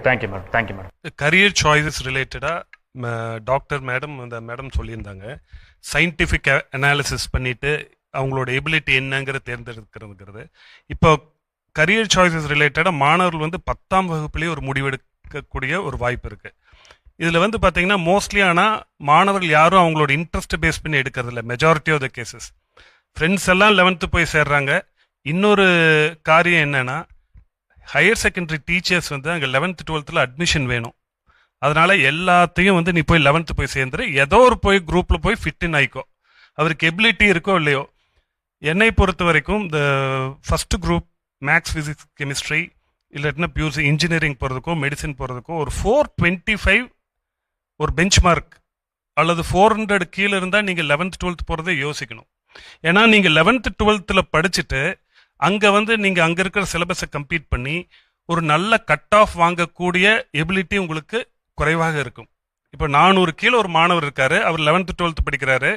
Thank you madam, thank you madam. Career choices ரிலேட்டடாக doctor madam சொல்லியிருந்தாங்க. Scientific analysis பண்ணிட்டு அவங்களோட எபிலிட்டி என்னங்கிறத தேர்ந்தெடுக்கிறதுங்கிறது. இப்போ கரியர் சாய்ஸஸ் ரிலேட்டடாக மாணவர்கள் வந்து 10ஆம் வகுப்புலேயே ஒரு முடிவெடுக்கக்கூடிய ஒரு வாய்ப்பு இருக்குது. இதில் வந்து பார்த்தீங்கன்னா மோஸ்ட்லி ஆனால் மாணவர்கள் யாரும் அவங்களோட இன்ட்ரெஸ்ட் பேஸ் பண்ணி எடுக்கிறதில்ல. Majority of the cases friends எல்லாம் 11th போய் சேர்றாங்க. இன்னொரு காரியம் என்னென்னா, ஹையர் செகண்டரி டீச்சர்ஸ் வந்து அங்கே 11th 12th அட்மிஷன் வேணும். அதனால எல்லாத்தையும் வந்து நீ போய் 11th போய் சேர்ந்துரு, ஏதோ ஒரு போய் குரூப்பில் போய் ஃபிட்டின் ஆயிக்கோ, அவருக்கு எபிலிட்டி இருக்கோ இல்லையோ. என்னை பொறுத்த வரைக்கும் இந்த first group maths, physics, chemistry இல்லாட்டினா பியூசி இன்ஜினியரிங் போகிறதுக்கோ மெடிசன் போகிறதுக்கோ ஒரு 425 ஒரு பெஞ்ச் மார்க் அல்லது 400 கீழே இருந்தால் நீங்கள் 11th 12th போகிறதே யோசிக்கணும். ஏன்னா நீங்கள் 11th 12th படிச்சுட்டு அங்கே வந்து நீங்கள் அங்கே இருக்கிற சிலபஸை கம்ப்ளீட் பண்ணி ஒரு நல்ல கட் ஆஃப் வாங்கக்கூடிய எபிலிட்டி உங்களுக்கு குறைவாக இருக்கும். இப்போ 400 கீழே ஒரு மாணவர் இருக்காரு, அவர் 11th 12th படிக்கிறாரு.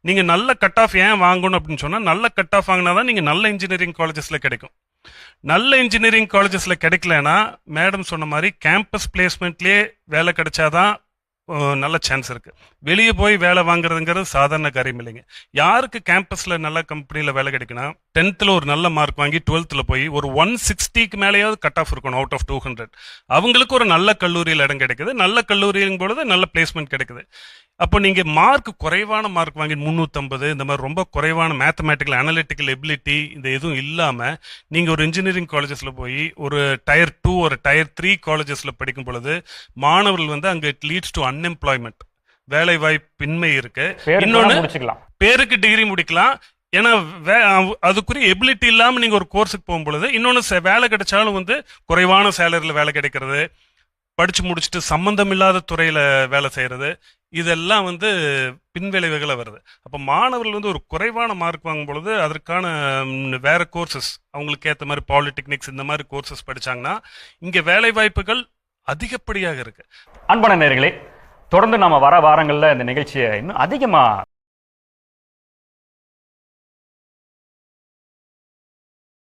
நீங்கள் நல்ல கட் ஆஃப் ஏன் வாங்கணும் அப்படின்னு சொன்னால், நல்ல கட் ஆஃப் வாங்கினா தான் நீங்கள் நல்ல இன்ஜினியரிங் காலேஜஸில் கிடைக்கும். நல்ல இன்ஜினியரிங் காலேஜஸில் கிடைக்கலன்னா மேடம் சொன்ன மாதிரி கேம்பஸ் பிளேஸ்மெண்ட்லேயே வேலை கிடைச்சாதான் நல்ல சான்ஸ் இருக்குது. வெளியே போய் வேலை வாங்குறதுங்கிறது சாதாரண காரியம் இல்லைங்க. யாருக்கு கேம்பஸில் நல்ல கம்பெனியில் வேலை கிடைக்குன்னா, 10th ஒரு நல்ல மார்க் வாங்கி 12th போய் ஒரு 160க்கு மேலேயாவது கட் ஆஃப் இருக்கணும் அவுட் ஆஃப் 200. அவங்களுக்கு ஒரு நல்ல கல்லூரியில் இடம் கிடைக்குது. நல்ல கல்லூரியும் பொழுது நல்ல பிளேஸ்மெண்ட் கிடைக்குது. அப்போ நீங்கள் மார்க் குறைவான மார்க் வாங்கி 350 இந்த மாதிரி ரொம்ப குறைவான மேத்தமேட்டிக்கல் அனலிட்டிக்கல் எபிலிட்டி இந்த எதுவும் இல்லாமல் நீங்கள் ஒரு இன்ஜினியரிங் காலேஜஸில் போய் ஒரு Tier 2 ஒரு Tier 3 காலேஜஸில் படிக்கும் பொழுது மாணவர்கள் வந்து அங்கே இட் லீட்ஸ் டு அன்எம்ப்ளாய்மெண்ட், வேலை வாய்ப்பின்மை இருக்கு. இன்னொன்று, பேருக்கு டிகிரி முடிக்கலாம், ஏன்னா அதுக்குரிய எபிலிட்டி இல்லாமல் நீங்கள் ஒரு கோர்ஸுக்கு போகும்பொழுது. இன்னொன்று, வேலை கிடைச்சாலும் வந்து குறைவான சேலரியில் வேலை கிடைக்கிறது, படித்து முடிச்சுட்டு சம்பந்தம் இல்லாத துறையில் வேலை செய்கிறது, இதெல்லாம் வந்து பின்விளைவுகளை வருது. அப்போ மாணவர்கள் வந்து ஒரு குறைவான மார்க் வாங்கும் பொழுது அதற்கான வேற கோர்சஸ் அவங்களுக்கு ஏற்ற மாதிரி பாலிடெக்னிக்ஸ் இந்த மாதிரி கோர்சஸ் படிச்சாங்கன்னா இங்கே வேலை வாய்ப்புகள் அதிகப்படியாக இருக்கு. அன்பான நேயர்களே, தொடர்ந்து நம்ம வர வாரங்களில் இந்த நிகழ்ச்சியை இன்னும் அதிகமாக